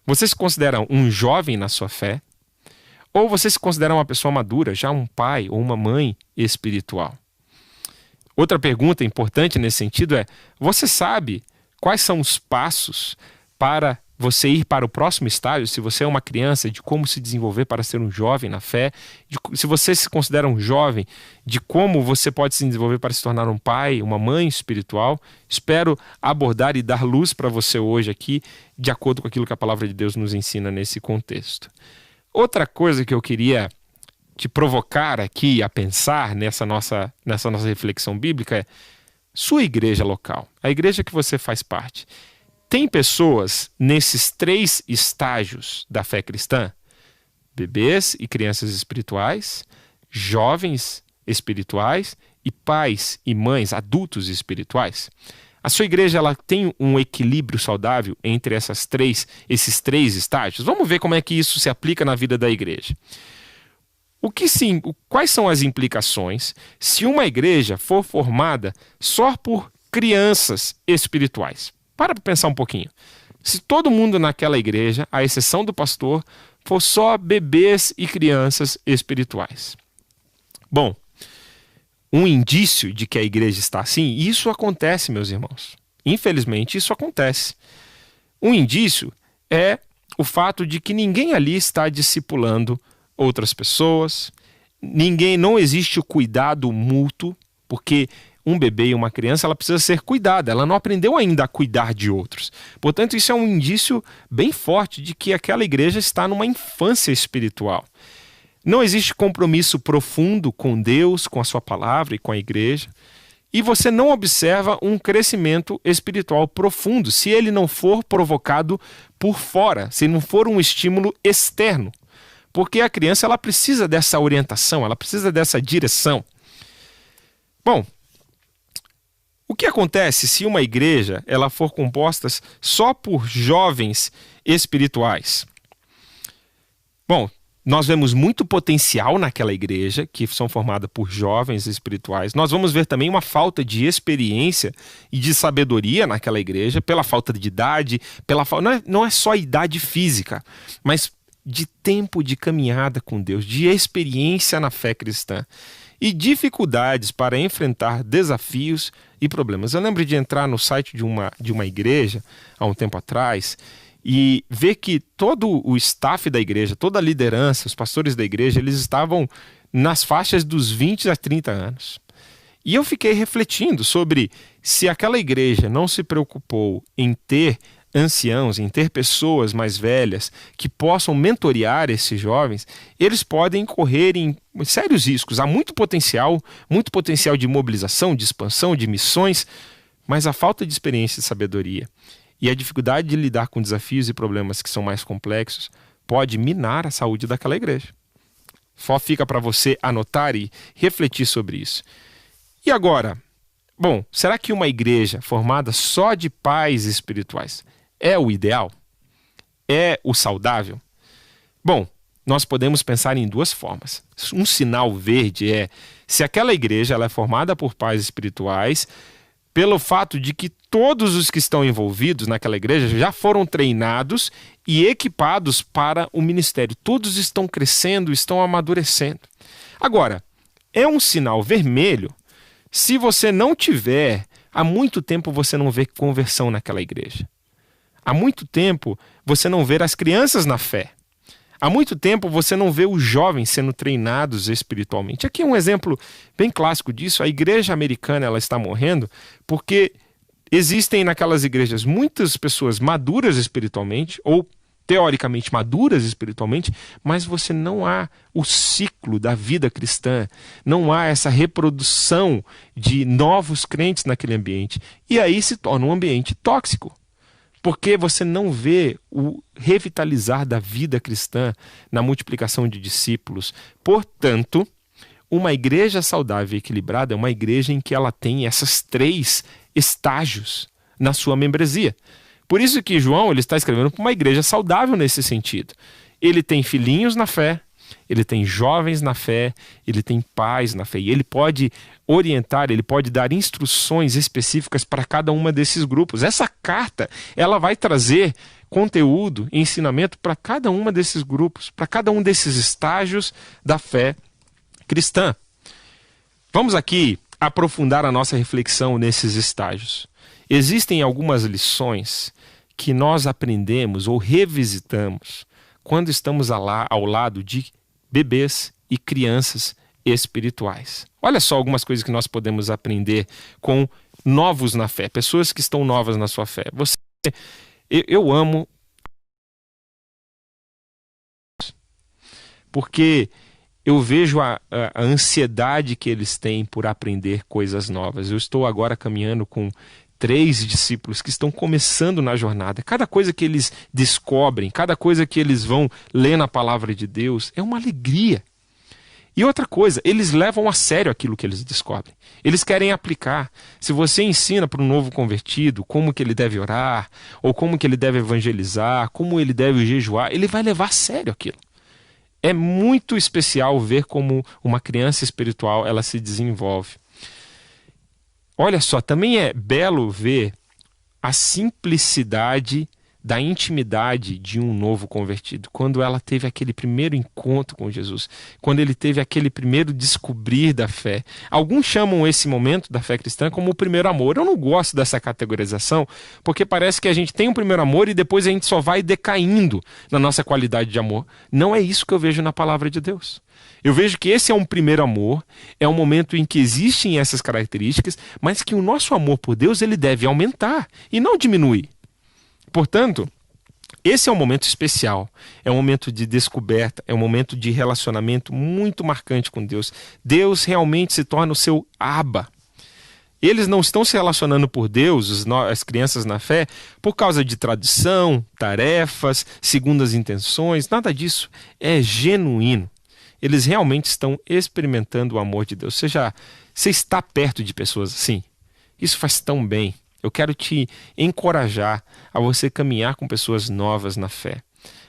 Você se considera um jovem na sua fé? Ou você se considera uma pessoa madura, já um pai ou uma mãe espiritual? Outra pergunta importante nesse sentido é, você sabe quais são os passos para você ir para o próximo estágio, se você é uma criança, de como se desenvolver para ser um jovem na fé, se você se considera um jovem, de como você pode se desenvolver para se tornar um pai, uma mãe espiritual? Espero abordar e dar luz para você hoje aqui, de acordo com aquilo que a palavra de Deus nos ensina nesse contexto. Outra coisa que eu queria te provocar aqui a pensar nessa nossa reflexão bíblica é sua igreja local, a igreja que você faz parte. Tem pessoas nesses 3 estágios da fé cristã? Bebês e crianças espirituais, jovens espirituais e pais e mães, adultos espirituais. A sua igreja ela tem um equilíbrio saudável entre esses 3 estágios? Vamos ver como é que isso se aplica na vida da igreja. Quais são as implicações se uma igreja for formada só por crianças espirituais? Para pensar um pouquinho. Se todo mundo naquela igreja, à exceção do pastor, for só bebês e crianças espirituais. Bom, um indício de que a igreja está assim, isso acontece, meus irmãos. Infelizmente, isso acontece. Um indício é o fato de que ninguém ali está discipulando outras pessoas, não existe o cuidado mútuo, porque um bebê e uma criança, ela precisa ser cuidada, ela não aprendeu ainda a cuidar de outros. Portanto, isso é um indício bem forte de que aquela igreja está numa infância espiritual. Não existe compromisso profundo com Deus, com a sua palavra e com a igreja. E você não observa um crescimento espiritual profundo se ele não for provocado por fora, se não for um estímulo externo. Porque a criança ela precisa dessa orientação, ela precisa dessa direção. Bom, o que acontece se uma igreja ela for composta só por jovens espirituais? Bom, nós vemos muito potencial naquela igreja, que são formadas por jovens espirituais. Nós vamos ver também uma falta de experiência e de sabedoria naquela igreja, pela falta de idade, não é só idade física, mas de tempo de caminhada com Deus, de experiência na fé cristã e dificuldades para enfrentar desafios e problemas. Eu lembro de entrar no site de uma igreja há um tempo atrás e ver que todo o staff da igreja, toda a liderança, os pastores da igreja, eles estavam nas faixas dos 20 a 30 anos. E eu fiquei refletindo sobre se aquela igreja não se preocupou em ter anciãos, em ter pessoas mais velhas que possam mentorear esses jovens, eles podem correr em sérios riscos. Há muito potencial de mobilização, de expansão, de missões, mas a falta de experiência e sabedoria e a dificuldade de lidar com desafios e problemas que são mais complexos pode minar a saúde daquela igreja. Só fica para você anotar e refletir sobre isso. E agora, Bom, será que uma igreja formada só de pais espirituais é o ideal? É o saudável? Bom, nós podemos pensar em duas formas. Um sinal verde é se aquela igreja ela é formada por pais espirituais, pelo fato de que todos os que estão envolvidos naquela igreja já foram treinados e equipados para o ministério. Todos estão crescendo, estão amadurecendo. Agora, é um sinal vermelho se você não tiver, há muito tempo você não vê conversão naquela igreja. Há muito tempo você não vê as crianças na fé. Há muito tempo você não vê os jovens sendo treinados espiritualmente. Aqui é um exemplo bem clássico disso. A igreja americana ela está morrendo porque existem naquelas igrejas muitas pessoas maduras espiritualmente ou teoricamente maduras espiritualmente, mas você não há o ciclo da vida cristã, não há essa reprodução de novos crentes naquele ambiente. E aí se torna um ambiente tóxico. Porque você não vê o revitalizar da vida cristã na multiplicação de discípulos. Portanto, uma igreja saudável e equilibrada é uma igreja em que ela tem esses 3 estágios na sua membresia. Por isso que João ele está escrevendo para uma igreja saudável nesse sentido. Ele tem filhinhos na fé, ele tem jovens na fé, ele tem pais na fé. E ele pode orientar, ele pode dar instruções específicas para cada uma desses grupos. Essa carta, ela vai trazer conteúdo e ensinamento para cada uma desses grupos, para cada um desses estágios da fé cristã. Vamos aqui aprofundar a nossa reflexão nesses estágios. Existem algumas lições que nós aprendemos ou revisitamos quando estamos ao lado de bebês e crianças espirituais. Olha só algumas coisas que nós podemos aprender com novos na fé, pessoas que estão novas na sua fé. Eu amo porque eu vejo a ansiedade que eles têm por aprender coisas novas. Eu estou agora caminhando com 3 discípulos que estão começando na jornada. Cada coisa que eles descobrem, cada coisa que eles vão ler na palavra de Deus é uma alegria. E outra coisa, eles levam a sério aquilo que eles descobrem. Eles querem aplicar. Se você ensina para um novo convertido como que ele deve orar, ou como que ele deve evangelizar, como ele deve jejuar, ele vai levar a sério aquilo. É muito especial ver como uma criança espiritual ela se desenvolve. Olha só, também é belo ver a simplicidade da intimidade de um novo convertido. Quando ela teve aquele primeiro encontro com Jesus, quando ele teve aquele primeiro descobrir da fé. Alguns chamam esse momento da fé cristã como o primeiro amor. Eu não gosto dessa categorização, porque parece que a gente tem um primeiro amor e depois a gente só vai decaindo na nossa qualidade de amor. Não é isso que eu vejo na palavra de Deus. Eu vejo que esse é um primeiro amor, é um momento em que existem essas características, mas que o nosso amor por Deus ele deve aumentar e não diminuir. Portanto, esse é um momento especial, é um momento de descoberta, é um momento de relacionamento muito marcante com Deus. Deus realmente se torna o seu Abba. Eles não estão se relacionando por Deus, as crianças na fé, por causa de tradição, tarefas, segundas intenções, nada disso. É genuíno. Eles realmente estão experimentando o amor de Deus. Você está perto de pessoas assim. Isso faz tão bem. Eu quero te encorajar a você caminhar com pessoas novas na fé,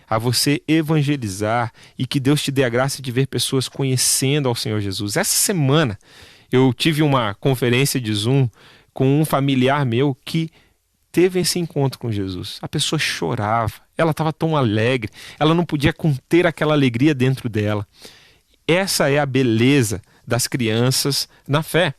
a você evangelizar e que Deus te dê a graça de ver pessoas conhecendo ao Senhor Jesus. Essa semana eu tive uma conferência de Zoom com um familiar meu que teve esse encontro com Jesus. A pessoa chorava, ela estava tão alegre, ela não podia conter aquela alegria dentro dela. Essa é a beleza das crianças na fé.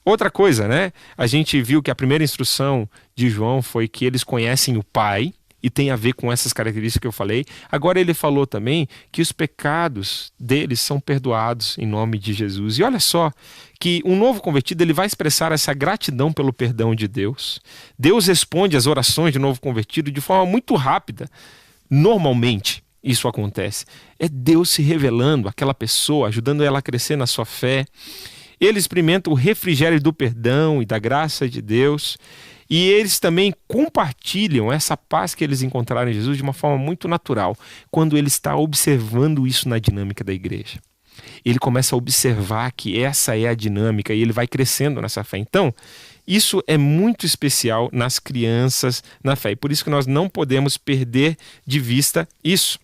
Outra coisa, né? A gente viu que a primeira instrução de João foi que eles conhecem o Pai, e tem a ver com essas características que eu falei. Agora ele falou também que os pecados deles são perdoados em nome de Jesus. E olha só, que um novo convertido ele vai expressar essa gratidão pelo perdão de Deus. Deus responde às orações de novo convertido de forma muito rápida. Normalmente, isso acontece. É Deus se revelando àquela pessoa, ajudando ela a crescer na sua fé. Ele experimenta o refrigério do perdão e da graça de Deus. E eles também compartilham essa paz que eles encontraram em Jesus de uma forma muito natural, quando ele está observando isso na dinâmica da igreja. ele começa a observar que essa é a dinâmica e ele vai crescendo nessa fé. Então, isso é muito especial nas crianças na fé. E por isso que nós não podemos perder de vista isso.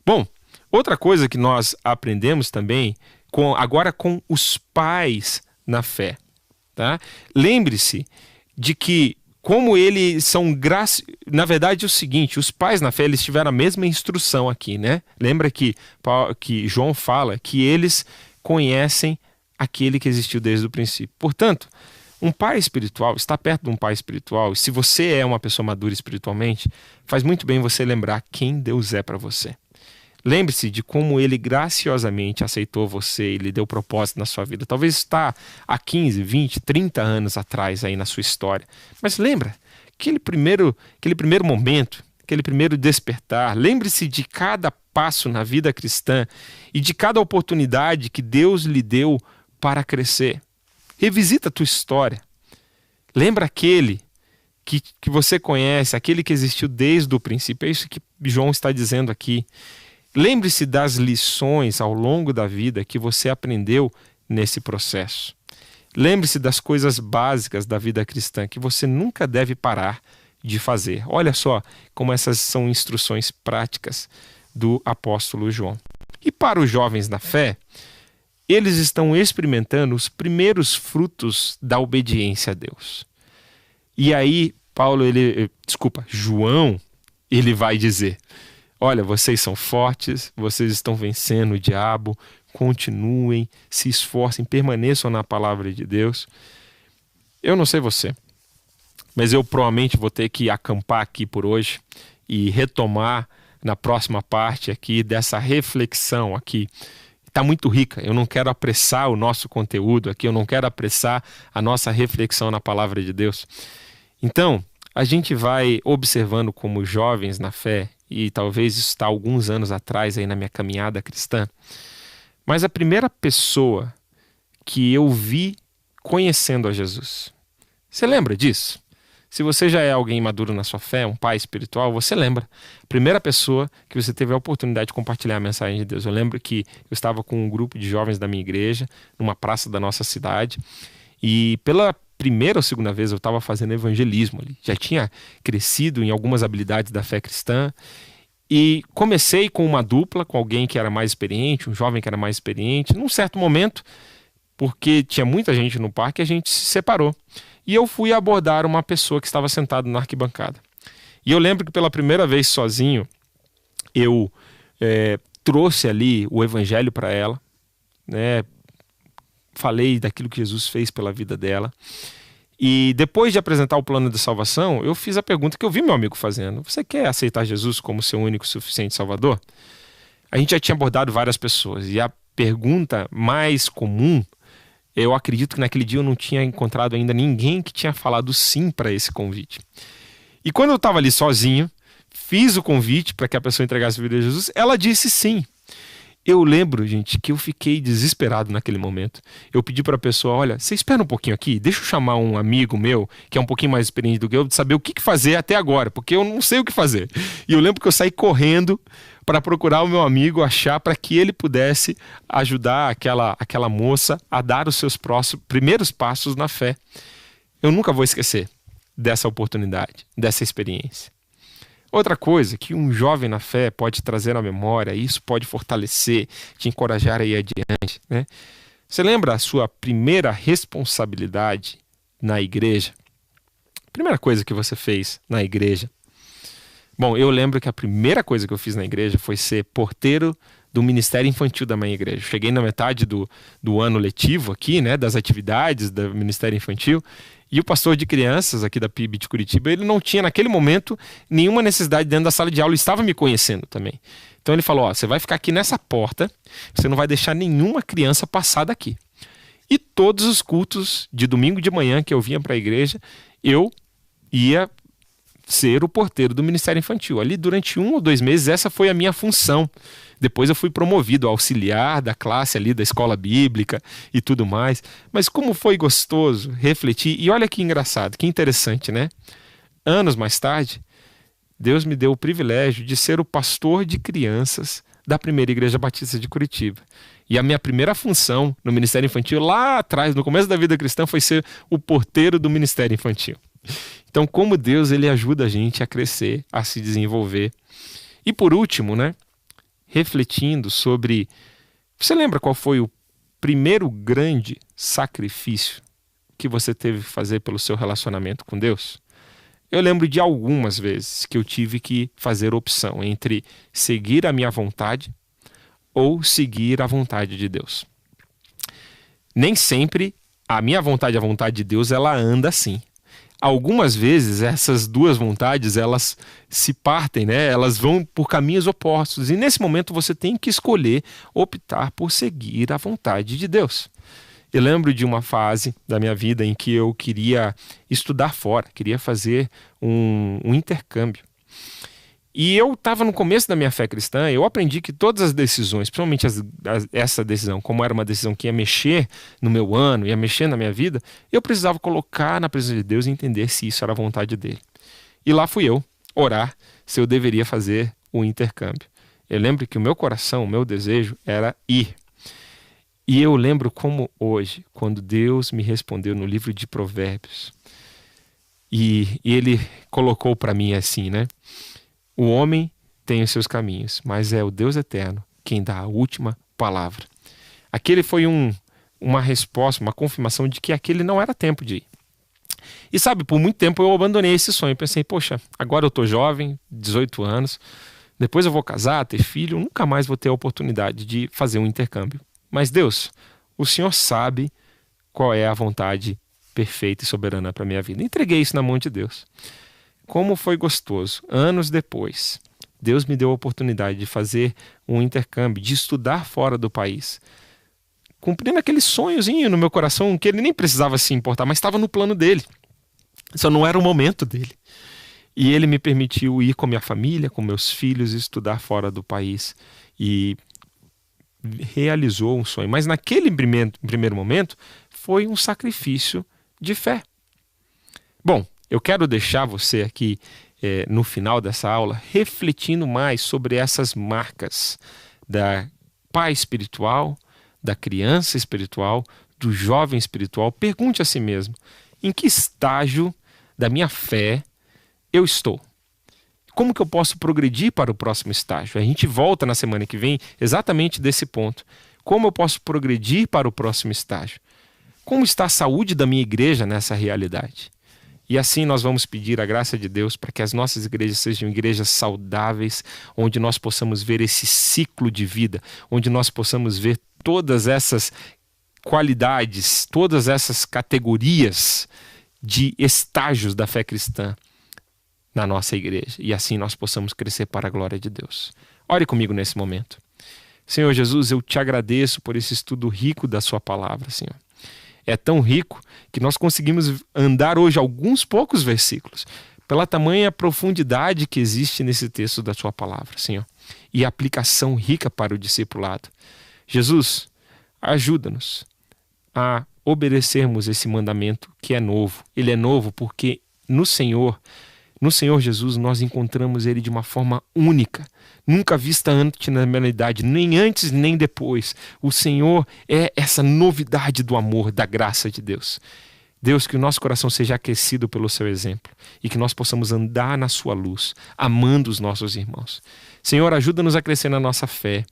Bom, outra coisa que nós aprendemos também, agora com os pais na fé. Tá? Lembre-se de que como eles são na verdade é o seguinte, os pais na fé eles tiveram a mesma instrução aqui, né? Lembra que João fala que eles conhecem aquele que existiu desde o princípio. Portanto, um pai espiritual, estar perto de um pai espiritual, e se você é uma pessoa madura espiritualmente, faz muito bem você lembrar quem Deus é para você. Lembre-se de como ele graciosamente aceitou você e lhe deu propósito na sua vida. Talvez está há 15, 20, 30 anos atrás aí na sua história. Mas lembra, aquele primeiro momento, aquele primeiro despertar. Lembre-se de cada passo na vida cristã e de cada oportunidade que Deus lhe deu para crescer. Revisita a tua história. Lembra aquele que você conhece, aquele que existiu desde o princípio. É isso que João está dizendo aqui. Lembre-se das lições ao longo da vida que você aprendeu nesse processo. Lembre-se das coisas básicas da vida cristã que você nunca deve parar de fazer. Olha só como essas são instruções práticas do apóstolo João. E para os jovens na fé, eles estão experimentando os primeiros frutos da obediência a Deus. E aí, João, ele vai dizer: olha, vocês são fortes, vocês estão vencendo o diabo, continuem, se esforcem, permaneçam na palavra de Deus. Eu não sei você, mas eu provavelmente vou ter que acampar aqui por hoje e retomar na próxima parte aqui dessa reflexão aqui. Está muito rica, eu não quero apressar o nosso conteúdo aqui, eu não quero apressar a nossa reflexão na palavra de Deus. Então, a gente vai observando como jovens na fé, e talvez isso está alguns anos atrás aí na minha caminhada cristã, mas a primeira pessoa que eu vi conhecendo a Jesus. Você lembra disso? Se você já é alguém maduro na sua fé, um pai espiritual, você lembra. A primeira pessoa que você teve a oportunidade de compartilhar a mensagem de Deus. Eu lembro que eu estava com um grupo de jovens da minha igreja, numa praça da nossa cidade, e pela primeira ou segunda vez eu estava fazendo evangelismo ali. Já tinha crescido em algumas habilidades da fé cristã e comecei com uma dupla, com alguém que era mais experiente, um jovem que era mais experiente. Num certo momento, porque tinha muita gente no parque, a gente se separou. E eu fui abordar uma pessoa que estava sentada na arquibancada. E eu lembro que pela primeira vez sozinho, eu trouxe ali o evangelho para ela, né? Falei daquilo que Jesus fez pela vida dela. E depois de apresentar o plano de salvação, eu fiz a pergunta que eu vi meu amigo fazendo: você quer aceitar Jesus como seu único e suficiente Salvador? A gente já tinha abordado várias pessoas e a pergunta mais comum, eu acredito que naquele dia eu não tinha encontrado ainda ninguém que tinha falado sim para esse convite. E quando eu estava ali sozinho, fiz o convite para que a pessoa entregasse a vida a Jesus, ela disse sim. Eu lembro, gente, que eu fiquei desesperado naquele momento. Eu pedi para a pessoa: olha, você espera um pouquinho aqui, deixa eu chamar um amigo meu, que é um pouquinho mais experiente do que eu, de saber o que fazer até agora, porque eu não sei o que fazer. E eu lembro que eu saí correndo para procurar o meu amigo, achar para que ele pudesse ajudar aquela moça a dar os seus primeiros passos na fé. Eu nunca vou esquecer dessa oportunidade, dessa experiência. Outra coisa que um jovem na fé pode trazer à memória, isso pode fortalecer, te encorajar a ir adiante, né? Você lembra a sua primeira responsabilidade na igreja? Primeira coisa que você fez na igreja? Bom, eu lembro que a primeira coisa que eu fiz na igreja foi ser porteiro do Ministério Infantil da minha igreja. Cheguei na metade do ano letivo aqui, né, das atividades do Ministério Infantil, e o pastor de crianças aqui da PIB de Curitiba, ele não tinha naquele momento nenhuma necessidade dentro da sala de aula, ele estava me conhecendo também. Então ele falou: ó, você vai ficar aqui nessa porta, você não vai deixar nenhuma criança passar daqui. E todos os cultos de domingo de manhã que eu vinha para a igreja, eu ia ser o porteiro do Ministério Infantil. Ali durante 1 ou 2 meses essa foi a minha função. Depois eu fui promovido a auxiliar da classe ali da escola bíblica e tudo mais. Mas como foi gostoso refletir. E olha que engraçado, que interessante, né? Anos mais tarde, Deus me deu o privilégio de ser o pastor de crianças da primeira Igreja Batista de Curitiba. E a minha primeira função no Ministério Infantil, lá atrás, no começo da vida cristã, foi ser o porteiro do Ministério Infantil. Então, como Deus, ele ajuda a gente a crescer, a se desenvolver. E por último, né, refletindo sobre... Você lembra qual foi o primeiro grande sacrifício que você teve que fazer pelo seu relacionamento com Deus? Eu lembro de algumas vezes que eu tive que fazer opção entre seguir a minha vontade ou seguir a vontade de Deus. Nem sempre a minha vontade e a vontade de Deus, ela anda assim. Algumas vezes essas duas vontades, elas se partem, né? Elas vão por caminhos opostos. E nesse momento você tem que escolher, optar por seguir a vontade de Deus. Eu lembro de uma fase da minha vida em que eu queria estudar fora, queria fazer um intercâmbio. E eu estava no começo da minha fé cristã, eu aprendi que todas as decisões, principalmente essa decisão, como era uma decisão que ia mexer no meu ano, ia mexer na minha vida, eu precisava colocar na presença de Deus e entender se isso era a vontade dele. E lá fui eu orar se eu deveria fazer o intercâmbio. Eu lembro que o meu coração, o meu desejo era ir. E eu lembro como hoje, quando Deus me respondeu no livro de Provérbios, e ele colocou para mim assim, né? O homem tem os seus caminhos, mas é o Deus eterno quem dá a última palavra. Aquele foi uma resposta, uma confirmação de que aquele não era tempo de ir. E sabe, por muito tempo eu abandonei esse sonho. Pensei, poxa, agora eu estou jovem, 18 anos, depois eu vou casar, ter filho, nunca mais vou ter a oportunidade de fazer um intercâmbio. Mas Deus, o Senhor sabe qual é a vontade perfeita e soberana para a minha vida. Entreguei isso na mão de Deus. Como foi gostoso, anos depois, Deus me deu a oportunidade de fazer um intercâmbio, de estudar fora do país, cumprindo aquele sonhozinho no meu coração que ele nem precisava se importar, mas estava no plano dele, só não era o momento dele. E ele me permitiu ir com minha família, com meus filhos, estudar fora do país e realizou um sonho. Mas naquele primeiro momento foi um sacrifício de fé. Bom, eu quero deixar você aqui no final dessa aula refletindo mais sobre essas marcas da pai espiritual, da criança espiritual, do jovem espiritual. Pergunte a si mesmo, em que estágio da minha fé eu estou? Como que eu posso progredir para o próximo estágio? A gente volta na semana que vem exatamente desse ponto. Como eu posso progredir para o próximo estágio? Como está a saúde da minha igreja nessa realidade? E assim nós vamos pedir a graça de Deus para que as nossas igrejas sejam igrejas saudáveis, onde nós possamos ver esse ciclo de vida, onde nós possamos ver todas essas qualidades, todas essas categorias de estágios da fé cristã na nossa igreja. E assim nós possamos crescer para a glória de Deus. Ore comigo nesse momento. Senhor Jesus, eu te agradeço por esse estudo rico da sua palavra, Senhor. É tão rico que nós conseguimos andar hoje alguns poucos versículos, pela tamanha profundidade que existe nesse texto da sua palavra, Senhor, e a aplicação rica para o discipulado. Jesus, ajuda-nos a obedecermos esse mandamento que é novo. Ele é novo porque no Senhor Jesus nós encontramos ele de uma forma única, nunca vista antes na humanidade, nem antes nem depois. O Senhor é essa novidade do amor, da graça de Deus. Deus, que o nosso coração seja aquecido pelo seu exemplo e que nós possamos andar na sua luz, amando os nossos irmãos. Senhor, ajuda-nos a crescer na nossa fé.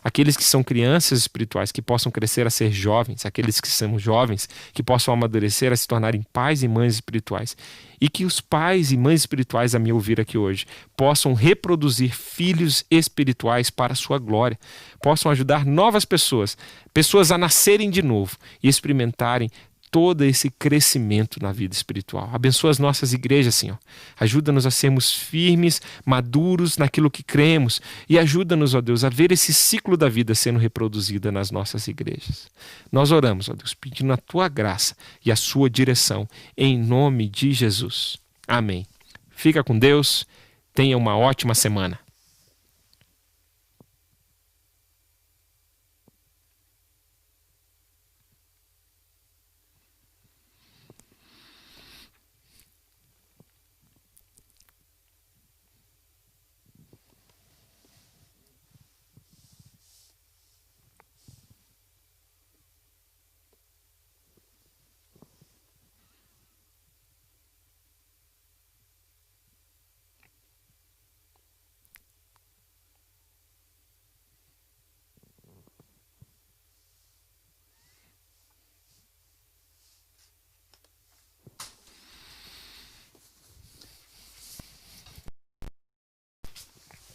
Aqueles que são crianças espirituais, que possam crescer a ser jovens, aqueles que são jovens, que possam amadurecer a se tornarem pais e mães espirituais. E que os pais e mães espirituais a me ouvir aqui hoje possam reproduzir filhos espirituais para a sua glória, possam ajudar novas pessoas a nascerem de novo e experimentarem todo esse crescimento na vida espiritual. Abençoa as nossas igrejas, Senhor. Ajuda-nos a sermos firmes, maduros naquilo que cremos e ajuda-nos, ó Deus, a ver esse ciclo da vida sendo reproduzido nas nossas igrejas. Nós oramos, ó Deus, pedindo a tua graça e a sua direção, em nome de Jesus. Amém. Fica com Deus, tenha uma ótima semana.